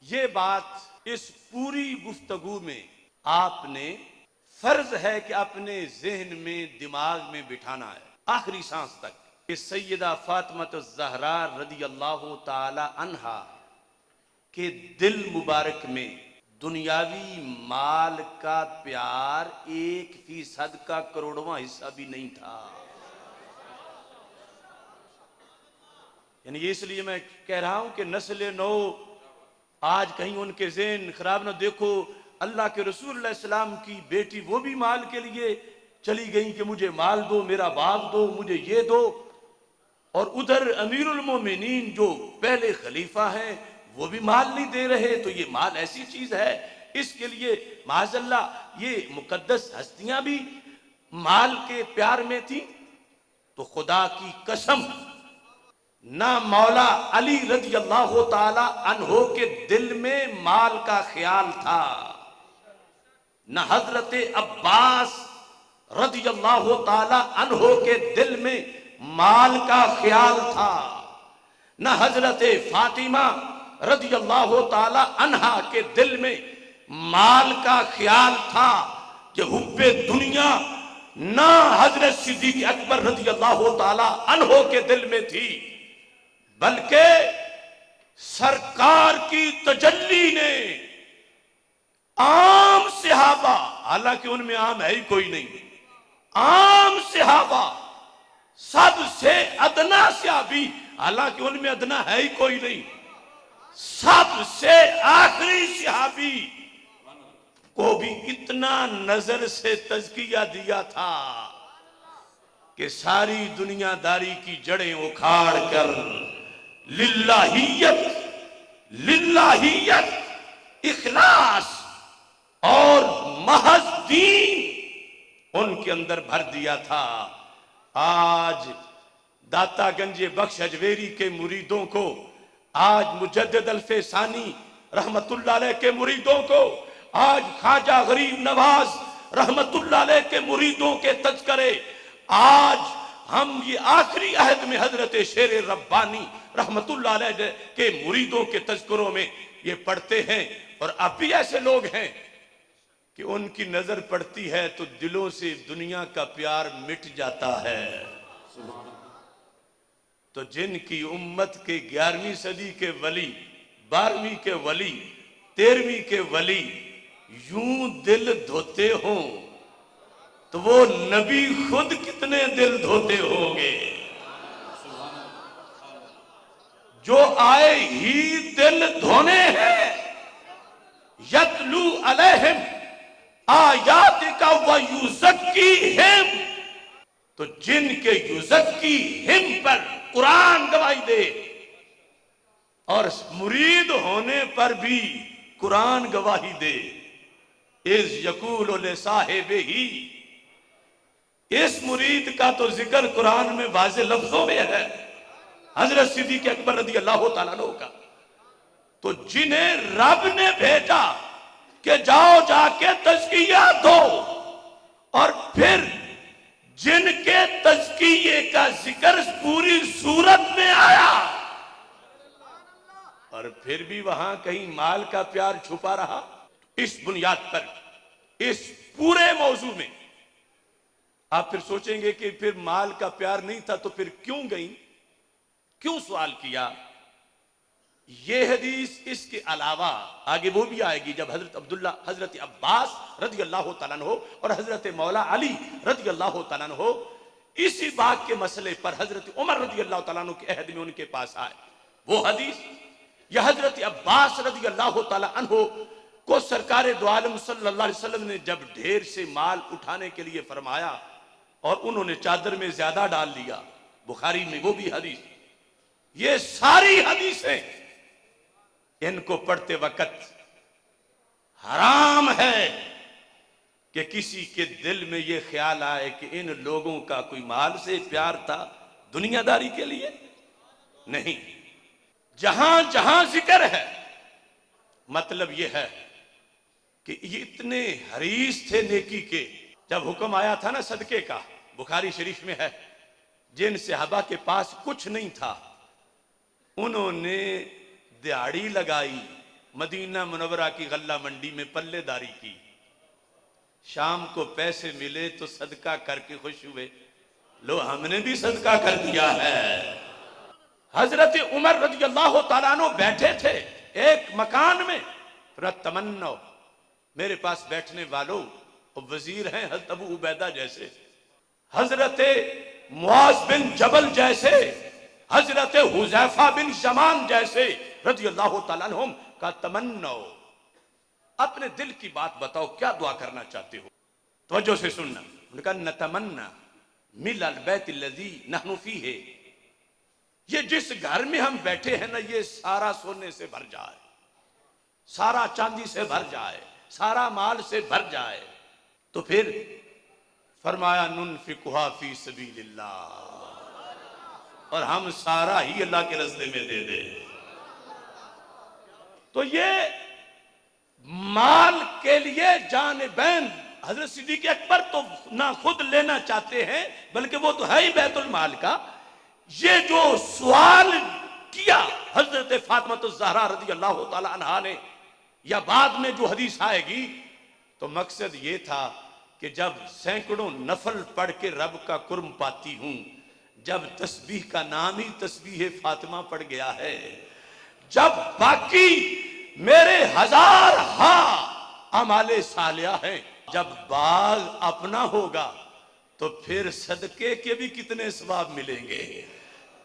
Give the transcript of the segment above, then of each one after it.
ये बात इस पूरी गुफ्तगू में आपने फर्ज है कि अपने जहन में दिमाग में बिठाना है आखिरी सांस तक कि सैयदा फातिमा ज़हरा रदी अल्लाह ताला अन्हा के दिल मुबारक में दुनियावी माल का प्यार 1% का करोड़वां हिस्सा भी नहीं था। यानी इसलिए मैं कह रहा हूं कि नस्ल नौ आज कहीं उनके ज़हन खराब ना देखो। अल्लाह के रसूल सल्लल्लाहु की बेटी वो भी माल के लिए चली गई कि मुझे माल दो, मेरा बाप दो, मुझे ये दो, और उधर अमीरुल मोमिनीन जो पहले खलीफा हैं वो भी माल नहीं दे रहे। तो ये माल ऐसी चीज है, इसके लिए माज़अल्लाह ये मुकद्दस हस्तियां भी माल के प्यार में थी। तो खुदा की कसम, ना मौला अली रज़ी अल्लाह ताला अन्हो के दिल में माल का ख्याल था, न हजरत अब्बास रज़ी अल्लाह ताला अन्हो के दिल में माल का ख्याल था, न हजरत फातिमा रज़ी अल्लाह ताला अन्हा के दिल में माल का ख्याल था कि हुब्बे दुनिया न हजरत सिद्दीक़ अकबर रज़ी अल्लाह ताला अन्हो के दिल में थी, बल्कि सरकार की तजल्ली ने आम सहाबा, हालांकि उनमें आम है ही कोई नहीं, आम सहाबा सबसे अदना सहाबी, हालांकि उनमें अदना है ही कोई नहीं, सबसे आखिरी सहाबी को भी इतना नजर से तज़किया दिया था कि सारी दुनियादारी की जड़ें उखाड़ कर लिल्लाहियत, लिल्लाहियत, इखलास और महज दीन उनके अंदर भर दिया था। आज दाता गंजे बख्श अजवेरी के मुरीदों को, आज मुजद्दिद अल्फेसानी रहमतुल्लाह अलैह के मुरीदों को, आज ख्वाजा गरीब नवाज रहमतुल्लाह अलैह के मुरीदों के तज़किरे, आज हम ये आखिरी अहद में हजरत शेर रब्बानी रहमतुल्लाह अलैह के मुरीदों के तज़किरों में ये पढ़ते हैं। और अब भी ऐसे लोग हैं कि उनकी नजर पड़ती है तो दिलों से दुनिया का प्यार मिट जाता है। तो जिनकी उम्मत के 11वीं सदी के वली, 12वीं के वली, 13वीं के वली यूं दिल धोते हों तो वो नबी खुद कितने दिल धोते होंगे। जो आए ही दिल धोने हैं, यतलू अलैहिम आयात का व युज़क्कीहिम, तो जिनके युज़क्कीहिम पर कुरान गवाही दे और मुरीद होने पर भी कुरान गवाही दे, इस यकूल ले साहिब ही, इस मुरीद का तो जिक्र कुरान में वाज़े लफ्जों में है, हजरत सिद्दीक़ अकबर रज़ी अल्लाह ताला अन्हु का। तो जिन्हें रब ने भेजा कि जाओ जाके तज़किया दो, और फिर जिनके तज़किये का जिक्र पूरी सूरत में आया और फिर भी वहां कहीं माल का प्यार छुपा रहा, इस बुनियाद पर इस पूरे मौजू में आप फिर सोचेंगे कि फिर माल का प्यार नहीं था तो फिर क्यों गई, क्यों सवाल किया। यह हदीस इसके अलावा आगे वो भी आएगी जब हजरत अब्दुल्ला, हजरत अब्बास रज़ी अल्लाह ताला अन्हु और हजरत मौला अली रज़ी अल्लाह ताला अन्हु इसी बात के मसले पर हजरत उमर रज़ी अल्लाह ताला अन्हु के अहद में उनके पास आए। वो हदीस यह हजरत अब्बास रज़ी अल्लाह ताला अन्हु को सरकार दो आलम सल्लल्लाहु अलैहि वसल्लम ने जब ढेर से माल उठाने के लिए फरमाया और उन्होंने चादर में ज्यादा डाल लिया, बुखारी में वो भी हदीस। ये सारी हदीसें इनको पढ़ते वक्त हराम है कि किसी के दिल में ये ख्याल आए कि इन लोगों का कोई माल से प्यार था दुनियादारी के लिए नहीं। जहां जहां जिक्र है मतलब ये है कि ये इतने हरीस थे नेकी के। जब हुक्म आया था ना सदके का, बुखारी शरीफ में है, जिन सहाबा के पास कुछ नहीं था उन्होंने दिहाड़ी लगाई मदीना मुनव्वरा की गल्ला मंडी में पल्लेदारी की। शाम को पैसे मिले तो सदका करके खुश हुए, लो हमने भी सदका कर दिया है। हजरत उमर रज़ियल्लाहु ताला अन्हु बैठे थे एक मकान में, तमन्नो मेरे पास बैठने वालों वजीर हैं हज़रत अबू उबैदा जैसे, हजरत मुआज बिन जबल जैसे, हजरत हुज़ैफा बिन यमान जैसे रज़ियल्लाहु ताला अन्हुम का तमन्नो, अपने दिल की बात बताओ, क्या दुआ करना चाहते हो? तवज्जो से सुनना। उनका नतमन्ना मिलल बैतिल्लज़ी नहनु फीहे, ये जिस घर में हम बैठे हैं ना, ये सारा सोने से भर जाए, सारा चांदी से भर जाए, सारा माल से भर जाए। तो फिर फरमाया नुनफिकुहा फी सबीलिल्लाह, और हम सारा ही अल्लाह के रास्ते में दे दे। तो ये माल के लिए जानिबैन हजरत सिद्दीक़ अकबर तो ना खुद लेना चाहते हैं, बल्कि वो तो है ही बैतुल माल का। ये जो सवाल किया हजरत फातिमा ज़हरा रज़ियल्लाहु ताला अन्हा ने, या बाद में जो हदीस आएगी, तो मकसद ये था कि जब सैकड़ों नफल पढ़ के रब का कुर्म पाती हूं, जब तस्बीह का नाम ही तस्बीह फातिमा पड़ गया है, जब बाकी मेरे हजार अमाले सालिया हैं, जब बाग अपना होगा तो फिर सदके के भी कितने सवाब मिलेंगे।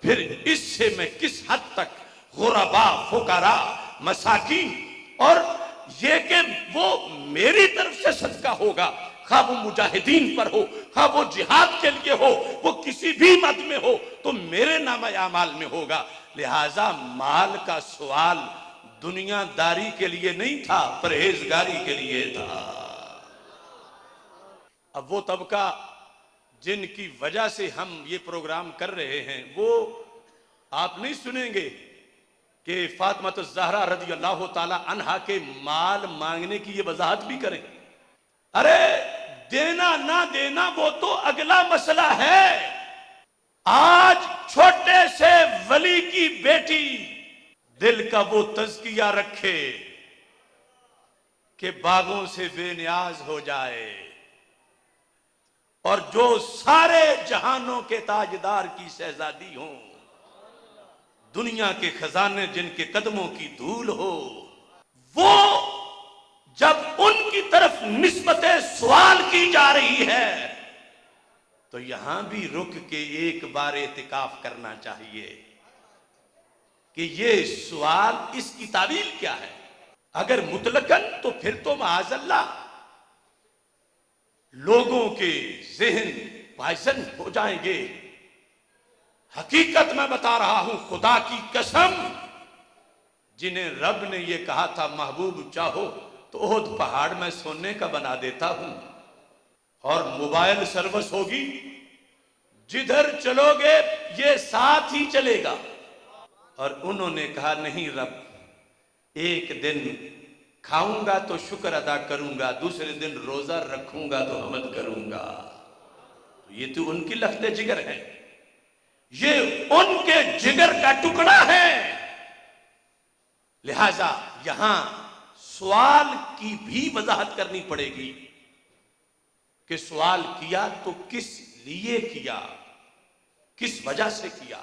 फिर इससे मैं किस हद तक गुरबा फुकरा मसाकिन, और ये कि वो मेरी तरफ से सदका होगा, खा वो मुजाहिदीन पर हो, खा वो जिहाद के लिए हो, वो किसी भी मत में हो, तो मेरे नाम आमाल में होगा। लिहाजा माल का सवाल दुनियादारी के लिए नहीं था, परहेजगारी के लिए था। अब वो तबका जिनकी वजह से हम ये प्रोग्राम कर रहे हैं, वो आप नहीं सुनेंगे कि फातिमा ज़हरा रज़ियल्लाहु ताला अन्हा के माल मांगने की ये वजाहत भी करें। अरे देना ना देना वो तो अगला मसला है। आज छोटे से वली की बेटी दिल का वो तज़किया रखे कि बागों से बेनियाज हो जाए, और जो सारे जहानों के ताजदार की शहजादी हो, दुनिया के खजाने जिनके कदमों की धूल हो, वो जब उनकी तरफ निस्बत सवाल की जा रही है, तो यहां भी रुक के एक बार एतिकाफ करना चाहिए कि ये सवाल, इसकी तावील क्या है। अगर मुतलकन तो फिर तो माअज़ल्लाह लोगों के ज़हन पायसन हो जाएंगे। हकीकत मैं बता रहा हूं, खुदा की कसम, जिन्हें रब ने यह कहा था महबूब चाहो तो ओहद पहाड़ में सोने का बना देता हूं, और मोबाइल सर्विस होगी, जिधर चलोगे ये साथ ही चलेगा। और उन्होंने कहा नहीं रब, एक दिन खाऊंगा तो शुक्र अदा करूंगा, दूसरे दिन रोजा रखूंगा तो हमद करूंगा। ये तो उनकी लख्ते जिगर है, ये उनके जिगर का टुकड़ा है। लिहाजा यहां सवाल की भी वजाहत करनी पड़ेगी कि सवाल किया तो किस लिए किया, किस वजह से किया।